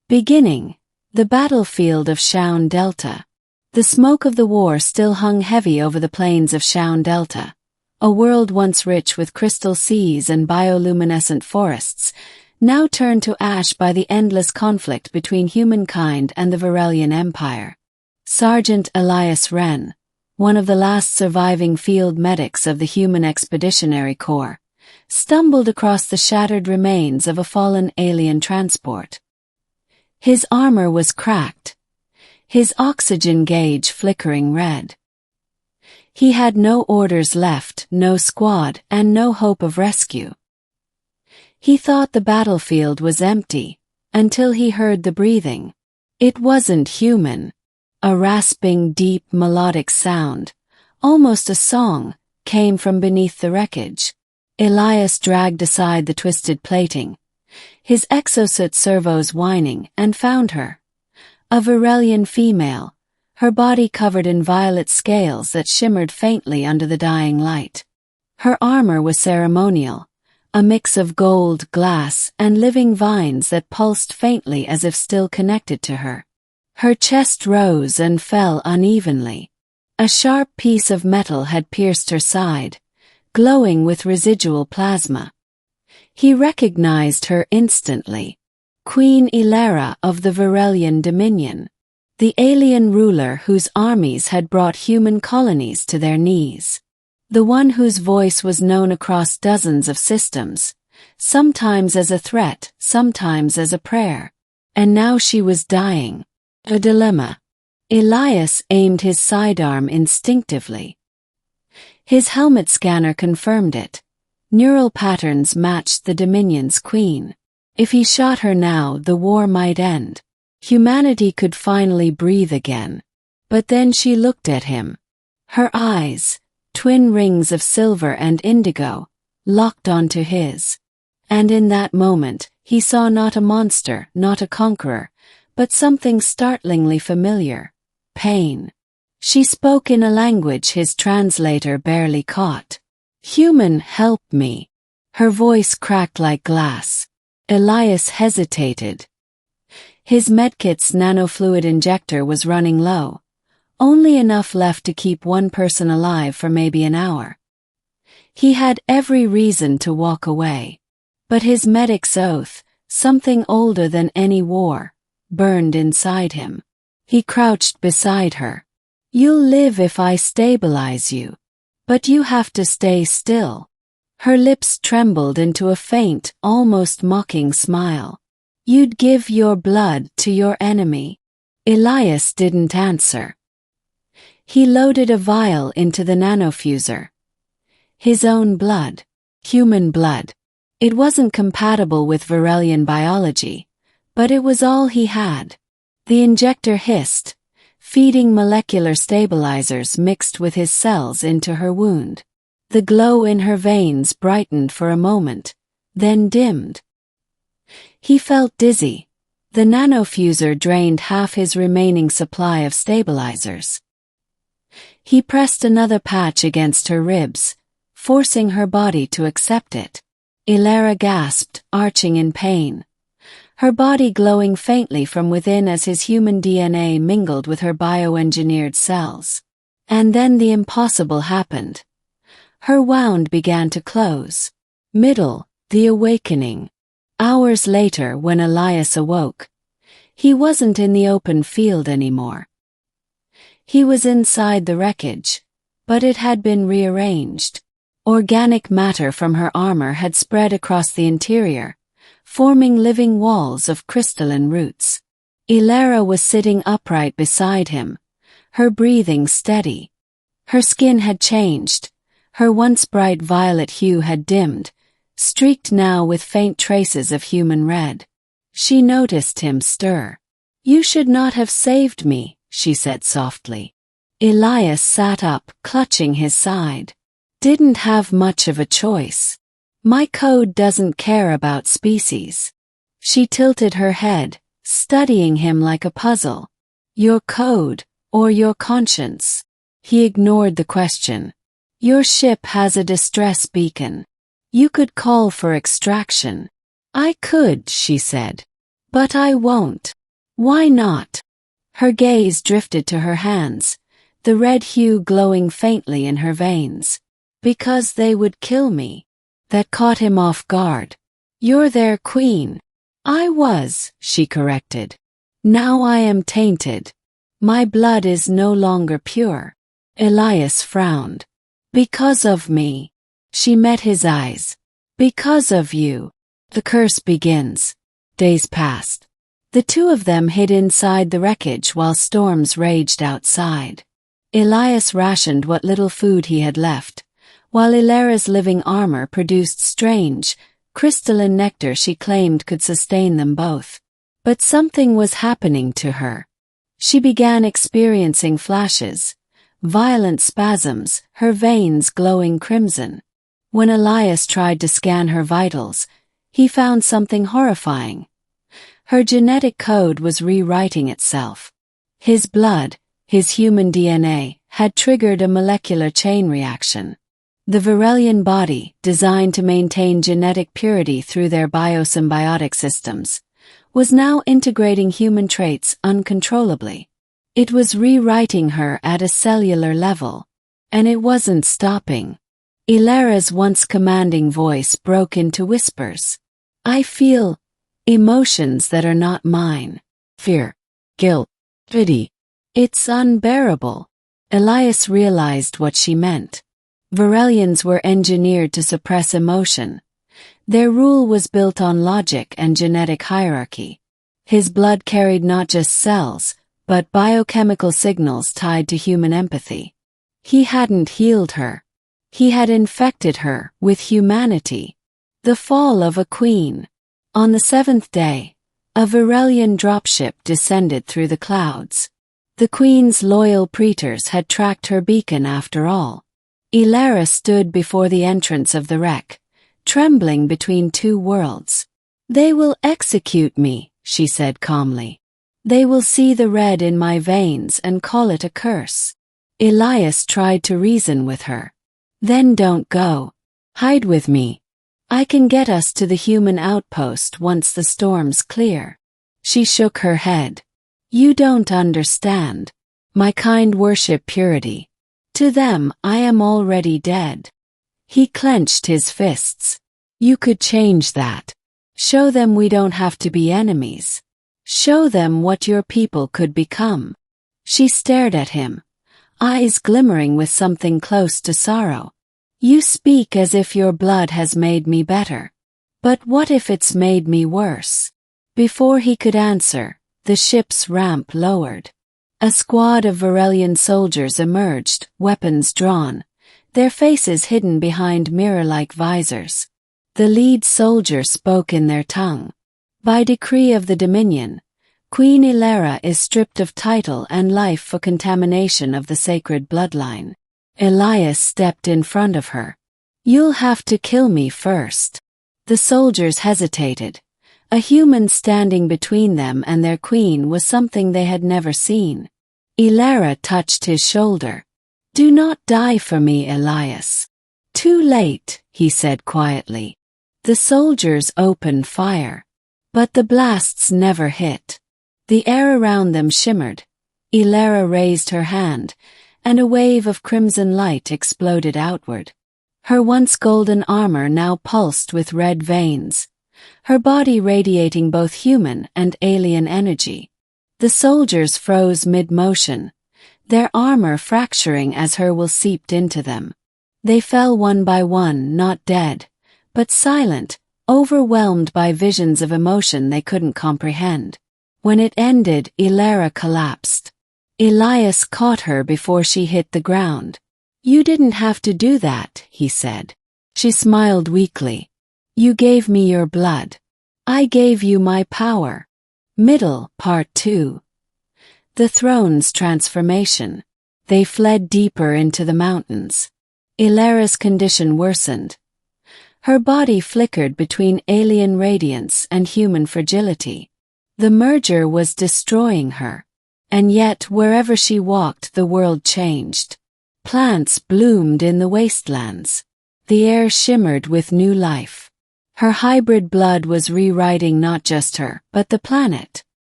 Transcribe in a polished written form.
Beginning. The battlefield of Sion Delta. The smoke of the war still hung heavy over the plains of Sion Delta, a world once rich with crystal seas and bioluminescent forests, now turned to ash by the endless conflict between humankind and the Varelian Empire. Sergeant Elias Wren, one of the last surviving field medics of the Human Expeditionary Corps, stumbled across the shattered remains of a fallen alien transport. His armor was cracked, his oxygen gauge flickering red. He had no orders left, no squad, and no hope of rescue. He thought the battlefield was empty, until he heard the breathing. It wasn't human. A rasping, deep, melodic sound, almost a song, came from beneath the wreckage. Elias dragged aside the twisted plating, his exosuit servos whining, and found her. A Varelian female, her body covered in violet scales that shimmered faintly under the dying light. Her armor was ceremonial, a mix of gold, glass, and living vines that pulsed faintly as if still connected to her. Her chest rose and fell unevenly. A sharp piece of metal had pierced her side, glowing with residual plasma. He recognized her instantly. Queen Ilera of the Varelian Dominion, the alien ruler whose armies had brought human colonies to their knees. The one whose voice was known across dozens of systems, sometimes as a threat, sometimes as a prayer. And now she was dying. A dilemma. Elias aimed his sidearm instinctively. His helmet scanner confirmed it. Neural patterns matched the Dominion's queen. If he shot her now, the war might end. Humanity could finally breathe again. But then she looked at him. Her eyes, twin rings of silver and indigo, locked onto his. And in that moment, he saw not a monster, not a conqueror, but something startlingly familiar. Pain. She spoke in a language his translator barely caught. "Human, help me." Her voice cracked like glass. Elias hesitated. His medkit's nanofluid injector was running low, only enough left to keep one person alive for maybe an hour. He had every reason to walk away. But his medic's oath, something older than any war, burned inside him. He crouched beside her. "You'll live if I stabilize you. But you have to stay still." Her lips trembled into a faint, almost mocking smile. "You'd give your blood to your enemy." Elias didn't answer. He loaded a vial into the nanofuser. His own blood. Human blood. It wasn't compatible with Varelian biology, but it was all he had. The injector hissed, feeding molecular stabilizers mixed with his cells into her wound. The glow in her veins brightened for a moment, then dimmed. He felt dizzy. The nanofuser drained half his remaining supply of stabilizers. He pressed another patch against her ribs, forcing her body to accept it. Ilera gasped, arching in pain, her body glowing faintly from within as his human DNA mingled with her bioengineered cells. And then the impossible happened. Her wound began to close. The awakening. Hours later, when Elias awoke, he wasn't in the open field anymore. He was inside the wreckage, but it had been rearranged. Organic matter from her armor had spread across the interior, forming living walls of crystalline roots. Ilera was sitting upright beside him, her breathing steady. Her skin had changed. Her once bright violet hue had dimmed, streaked now with faint traces of human red. She noticed him stir. "You should not have saved me," she said softly. Elias sat up, clutching his side. "Didn't have much of a choice. My code doesn't care about species." She tilted her head, studying him like a puzzle. "Your code, or your conscience?" He ignored the question. "Your ship has a distress beacon. You could call for extraction." "I could," she said. "But I won't." Why not? Her gaze drifted to her hands, the red hue glowing faintly in her veins. Because they would kill me. That caught him off guard. You're their queen. I was, she corrected. Now I am tainted. My blood is no longer pure. Elias frowned. Because of me. She met his eyes. Because of you. The curse begins. Days passed. The two of them hid inside the wreckage while storms raged outside. Elias rationed what little food he had left, while Illyra's living armor produced strange, crystalline nectar she claimed could sustain them both. But something was happening to her. She began experiencing flashes, violent spasms, her veins glowing crimson. When Elias tried to scan her vitals, he found something horrifying. Her genetic code was rewriting itself. His blood, his human DNA, had triggered a molecular chain reaction. The Varelian body, designed to maintain genetic purity through their biosymbiotic systems, was now integrating human traits uncontrollably. It was rewriting her at a cellular level. And it wasn't stopping. Illyra's once commanding voice broke into whispers. I feel emotions that are not mine. Fear, guilt, pity. It's unbearable. Elias realized what she meant. Varelians were engineered to suppress emotion. Their rule was built on logic and genetic hierarchy. His blood carried not just cells, but biochemical signals tied to human empathy. He hadn't healed her. He had infected her with humanity. The fall of a queen. On the seventh day, a Varelian dropship descended through the clouds. The queen's loyal praetors had tracked her beacon after all. Illyra stood before the entrance of the wreck, trembling between two worlds. They will execute me, she said calmly. They will see the red in my veins and call it a curse. Elias tried to reason with her. Then don't go. Hide with me. I can get us to the human outpost once the storms clear. She shook her head. You don't understand. My kind worship purity. To them, I am already dead. He clenched his fists. You could change that. Show them we don't have to be enemies. Show them what your people could become. She stared at him, eyes glimmering with something close to sorrow. You speak as if your blood has made me better. But what if it's made me worse? Before he could answer, the ship's ramp lowered. A squad of Varelian soldiers emerged, weapons drawn, their faces hidden behind mirror-like visors. The lead soldier spoke in their tongue. By decree of the Dominion, Queen Illyra is stripped of title and life for contamination of the sacred bloodline. Elias stepped in front of her. You'll have to kill me first. The soldiers hesitated. A human standing between them and their queen was something they had never seen. Illyra touched his shoulder. Do not die for me, Elias. Too late, he said quietly. The soldiers opened fire. But the blasts never hit. The air around them shimmered. Illyra raised her hand, and a wave of crimson light exploded outward. Her once golden armor now pulsed with red veins, her body radiating both human and alien energy. The soldiers froze mid-motion, their armor fracturing as her will seeped into them. They fell one by one, not dead, but silent, overwhelmed by visions of emotion they couldn't comprehend. When it ended, Illyra collapsed. Elias caught her before she hit the ground. You didn't have to do that, he said. She smiled weakly. You gave me your blood. I gave you my power. Middle, Part 2. The throne's transformation. They fled deeper into the mountains. Illyra's condition worsened. Her body flickered between alien radiance and human fragility. The merger was destroying her. And yet wherever she walked the world changed. Plants bloomed in the wastelands. The air shimmered with new life. Her hybrid blood was rewriting not just her, but the planet.